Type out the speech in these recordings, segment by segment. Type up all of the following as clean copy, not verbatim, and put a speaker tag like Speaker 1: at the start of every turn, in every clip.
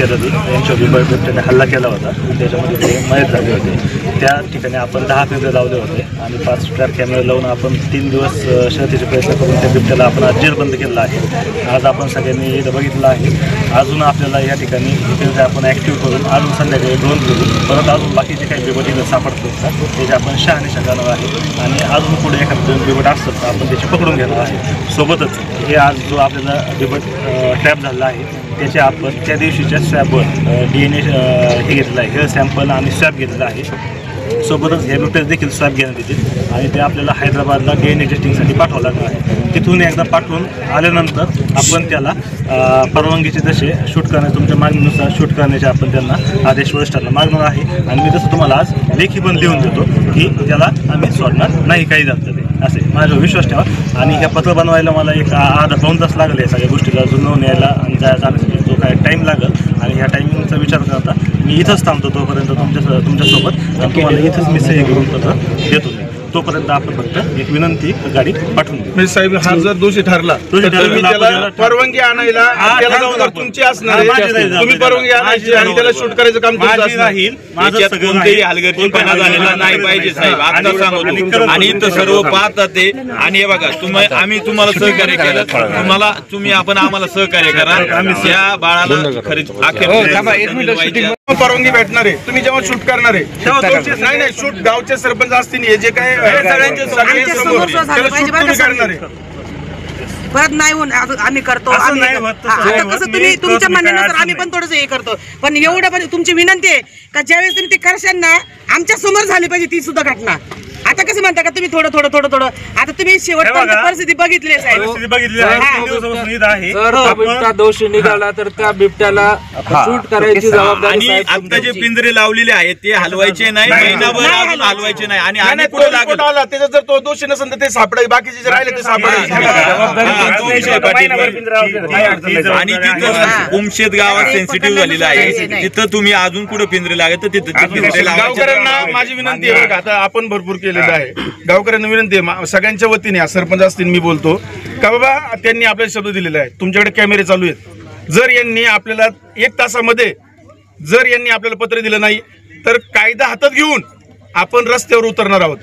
Speaker 1: शेजारी यांच्यावर बिबट्याने हल्ला केला होता, त्याच्यामध्ये ते मयत झाले होते। त्या ठिकाणी आपण 10 पिंजरे लावले होते आणि 5 ट्रॅप कॅमेरे लावून आपण 3 दिवस शर्थीचे प्रयत्न करून त्या बिबट्याला आपण आज जेरबंद केलेला आहे। आज आपण सगळ्यांनी इथं बघितलं आहे। अजून आपल्याला या ठिकाणी पिंजरे आपण ॲक्टिव्ह करून अजून संध्याकाळी ड्रोन करून परत अजून बाकीचे काही बिबट इथं सापडतात त्याचे आपण शहानिशा करणार आहे आणि अजून पुढे एखादं बिबट असतं तर आपण त्याची पकडून घेणार आहे। सोबतच हे आज जो आपल्याला बिबट ट्रॅप झाला आहे त्याचे आपण त्या दिवशीच्या स्वॅबवर DNA हे घेतलेलं आहे, हेअर सॅम्पल आणि स्वॅब घेतलेला आहे। सोबतच हे बिबट्याचे देखील स्वॅब घेण्यात येतील आणि ते आपल्याला हैदराबादला DNA टेस्टिंगसाठी पाठवावं लागणार आहे। तिथून एकदा पाठवून आल्यानंतर आपण त्याला परवानगीचे जसे शूट करण्याचे तुमच्या मागणीनुसार शूट करण्याचे आपण त्यांना आदेश वरिष्ठांना मागणार आहे आणि मी तसं तुम्हाला आज लेखी पण लिहून देतो की त्याला आम्ही सोडणार नाही काही झालं ते असे माझ्यावर विश्वास ठेवा। आणि हे पत्र बनवायला मला एक अर्धा पाऊण तास लागेल या सगळ्या गोष्टीला जुळवून यायला आणि जाण्यासाठी जो काय टाईम लागेल आणि ह्या टायमिंगचा विचार करता मी इथंच थांबतो तोपर्यंत तुमच्यासोबत तुम्हाला इथंच मी सही करून पत्र देतो मी तोपर्यंत आपण फक्त एक विनंती गाडी पाठवून देऊ।
Speaker 2: साहेब हा जर दोषी ठरला त्याला परवानगी आणायला त्याला जबाबदार तुमची असणार आहे, तुम्ही परवानगी आणायची आणि त्याला शूट करायचं काम तुमचं राहील।
Speaker 3: माझं कोणतेही हलगर्जीपणा झालेला नाही पाहिजे साहेब, आता सांगतो। आणि इथं सर्व पाहतात ते आणि हे बघा आम्ही तुम्हाला सहकार्य केलं, तुम्ही आम्हाला सहकार्य करा। या बाळाला खरी
Speaker 2: परवानगी भेटणार आहे, तुम्ही जेव्हा शूट करणार आहे नाही शूट गावचे सरपंच असतील हे जे काय
Speaker 4: परत नाही होऊन आम्ही करतो। आता कसं तुम्ही तुमच्या म्हणण्यानुसार आम्ही पण थोडंसं हे करतो, पण एवढं पण तुमची विनंती आहे का ज्यावेळेस तुम्ही ते करशाल ना आमच्या समोर झाली पाहिजे ती सुद्धा घटना। आता कसं म्हणता का तुम्ही थोडं आता तुम्ही शेवटपर्यंत परिस्थिती बघितली
Speaker 5: बिबट्या दोषी निघाला तर त्या बिबट्याला शूट करायची जबाबदारी
Speaker 3: आणि आता जे पिंजरे लावलेले आहेत ते हलवायचे नाही, महिनाभर अजून हलवायचे नाही आणि
Speaker 2: त्याचा जर तो दोषी नसेल तर ते सापडाय, बाकीचे जे राहिले ते सापडायचे।
Speaker 3: आणि तिथं उमशेत गावात सेन्सिटिव्ह झालेलं आहे, तिथं तुम्ही अजून कुठं पिंजरे लागत तर तिथं
Speaker 2: गावकऱ्यांना माझी विनंती आहे बघा, आता आपण भरपूर केलेलं आहे, गावकऱ्यांना विनंती आहे सगळ्यांच्या वतीने सरपंच असतील मी बोलतो का बाबा त्यांनी आपल्याला शब्द दिलेला आहे तुमच्याकडे कॅमेरे चालू आहेत, जर यांनी आपल्याला 1 तासामध्ये जर यांनी आपल्याला पत्र दिलं नाही तर कायदा हातात घेऊन आपण रस्त्यावर उतरणार आहोत।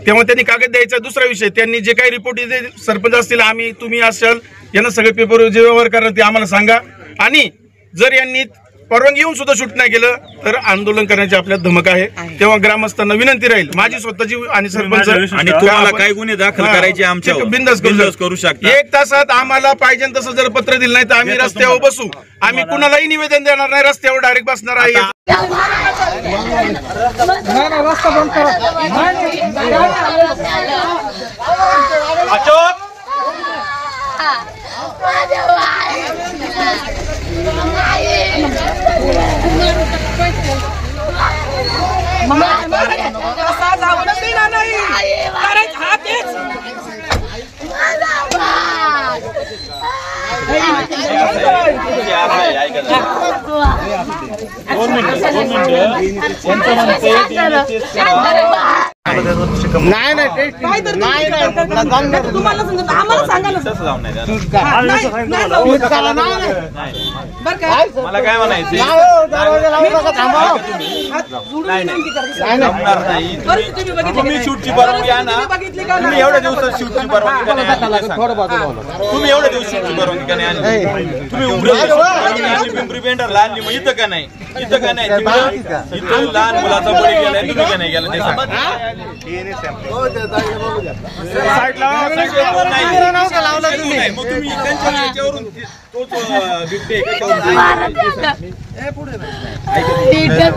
Speaker 2: तेव्हा त्यांनी कागद द्यायचा। दुसरा विषय त्यांनी जे काही रिपोर्ट सरपंच असतील तुम्ही असाल यांना सगळे पेपर जे व्यवहार करणार ते आम्हाला सांगा आणि जर यांनी परवानगी येऊन सुद्धा शूट नाही केलं तर आंदोलन करण्याची आपल्याला धमक आहे। तेव्हा ग्रामस्थांना विनंती राहील माझी स्वतःची आणि सरपंच
Speaker 3: आणि तुम्हाला काय गुन्हे दाखल करायचे आमच्यावर
Speaker 2: बिंदास करू शकता। 1 तासात आम्हाला पाहिजे तसं जर पत्र दिलं नाही तर आम्ही रस्त्यावर बसू, आम्ही कुणालाही निवेदन देणार नाही, रस्त्यावर डायरेक्ट बसणार आहे।
Speaker 3: मला काय म्हणायचं तुम्ही शूटची परवानगी आणा, तुम्ही एवढ्या दिवसात शूटची परवानगी तुम्ही एवढ्या दिवस शूटची परवानगी का नाही आणली, तुम्ही पिंपरी पेंढरला आणली मग इथं का नाही, इथं का नाही, इथं लहान मुलाचा बळी गेलाय तुम्ही का नाही गेला ते सांगा। मग तुम्ही त्यांच्यावरून तोच बिबटे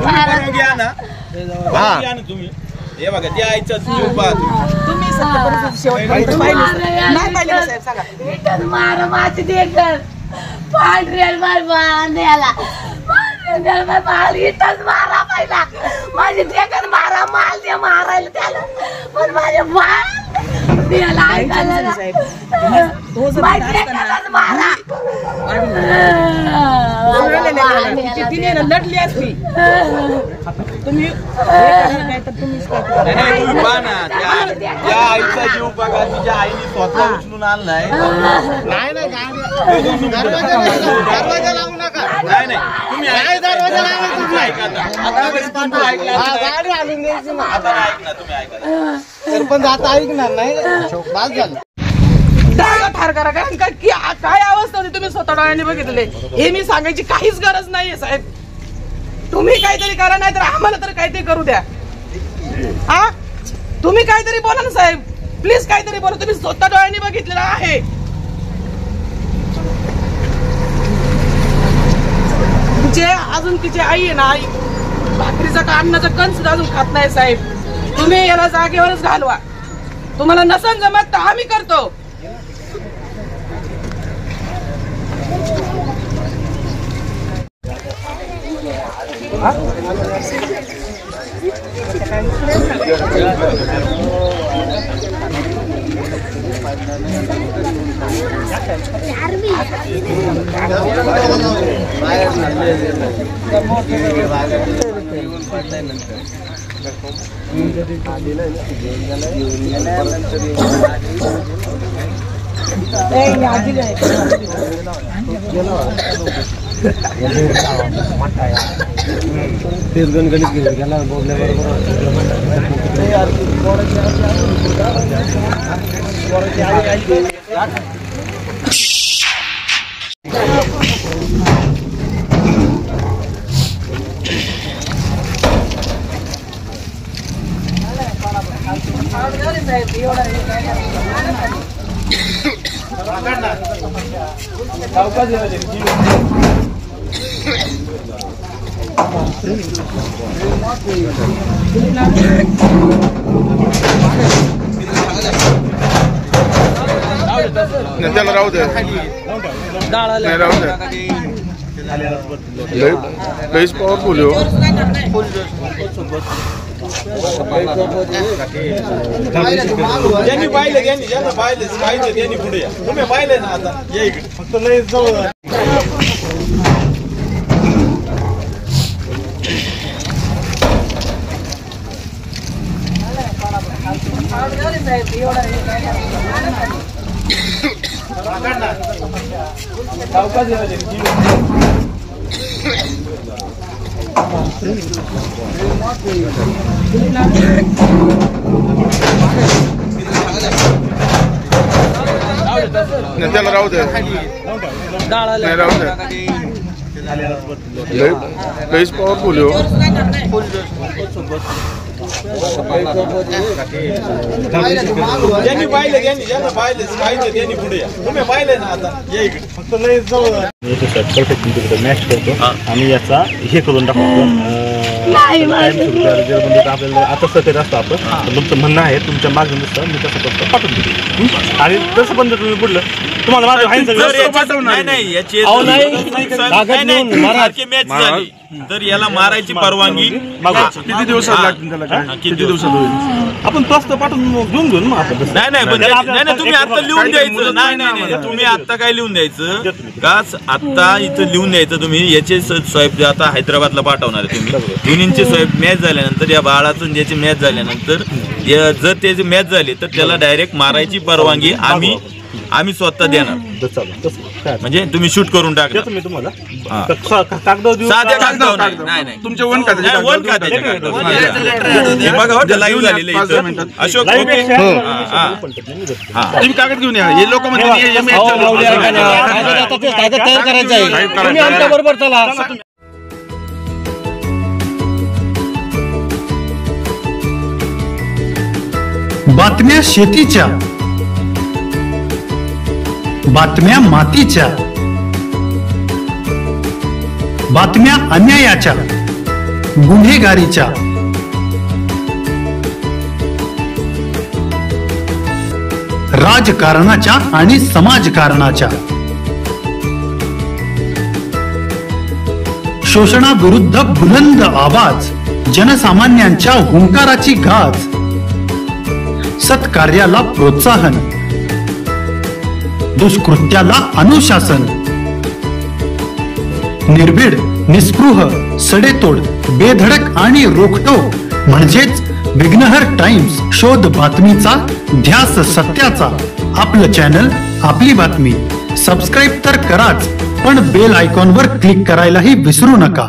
Speaker 3: परवानगी आणा तुम्ही। हे बघा त्या आईचा जीव पाहा
Speaker 6: माझी देखत मारा माल दे मारायला त्याला पण माझे
Speaker 4: लढली असती तुम्ही
Speaker 3: आईचा जीव बघा, तिच्या आईने स्वतः उचलून आणलाय।
Speaker 6: नाही
Speaker 3: नाही नाही तुम्ही ऐका
Speaker 7: सरपंच आता ऐकणार नाही बाद झालं
Speaker 4: ठार करा कारण काय अवस्था होती तुम्ही स्वतः डोळ्यांनी बघितले हे मी सांगायची काहीच गरज नाहीये साहेब. तुम्ही काहीतरी करा नाही तर आम्हाला तर काहीतरी करू द्या. हा तुम्ही काहीतरी बोला ना साहेब प्लीज काहीतरी बोला. तुम्ही स्वतः डोळ्यांनी बघितलेलं आहे. तुमचे अजून तिची आई आहे ना आई भाकरीचा का अन्नाचा कण सुद्धा अजून खात नाही साहेब. तुम्ही याला जागेवरच घालवा. तुम्हाला नसन जमत तर आम्ही करतो.
Speaker 2: त्याला राहू दे नाही राहू दे लईच पॉवरफुल हो.
Speaker 3: ज्यांनी पाहिलं ज्यांना पाहिलं त्यांनी पुढे या. तुम्ही पाहिलं ना आता या इकडे फक्त लय जवळ
Speaker 2: त्याला राहू दे नाही राहू दे लईच पॉवरफुल हो.
Speaker 3: ज्यांनी पाहिलं ज्यांना पाहिलं त्यांनी पुढे या. तुम्ही पाहिलं ना आता या इकडे फक्त लय जवळ
Speaker 1: मॅच करतो आणि याचा हे करून टाकतो. आपल्याला आता सत्य असतो आपण तुमचं म्हणणं आहे तुमच्या मागणीनुसार मी तसं करतो पाठवून देतो आणि तसं पण तुम्ही पुढलं तुम्हाला माझं आहे
Speaker 3: सगळं तर याला मारायची परवानगी
Speaker 2: किती दिवसात लागतील त्याला किती दिवसात होईल
Speaker 1: आपण स्वस्त पाठवून घेऊन घेऊन मग आपण
Speaker 3: नाही तुम्ही आता लिहून द्यायचं. नाही तुम्ही आता काय लिहून द्यायचं का आता इथं लिहून द्यायचं. तुम्ही याचे स्वयं आता हैदराबादला पाठवणार आहे तुम्ही दोन्हींचे स्वयं मॅच झाल्यानंतर या बाळाचं ज्याची मॅच झाल्यानंतर जर त्याची मॅच झाली तर त्याला डायरेक्ट मारायची परवानगी आम्ही स्वतः देणार. म्हणजे तुम्ही शूट करून टाका.
Speaker 1: मी तुम्हाला
Speaker 3: साध्या कागदावर नाही
Speaker 2: तुमच्या वन खात्याचे
Speaker 3: बघा लाईव्ह झालेले अशोक
Speaker 2: तुम्ही कागद घेऊन या. हे लोक
Speaker 7: बरोबर चला.
Speaker 8: बातम्या शेतीच्या, बातम्या मातीच्या, बातम्या अन्यायाच्या, गुन्हेगारीच्या, राजकारणाच्या आणि समाजकारणाच्या, शोषणाविरुद्ध बुलंद आवाज, जनसामान्यांच्या हुंकाराची गाज, सत्कार्याला प्रोत्साहन, दुष्कृत्याला अनुशासन, निर्भीड, निस्पृह, सडेतोड, बेधडक आणि रोखटोक म्हणजेच विघ्नहर टाइम्स. शोध बातमीचा, ध्यास सत्याचा. आपलं चॅनल, आपली बातमी. सबस्क्राईब तर कराच, पण बेल आयकॉनवर क्लिक करायलाही विसरू नका.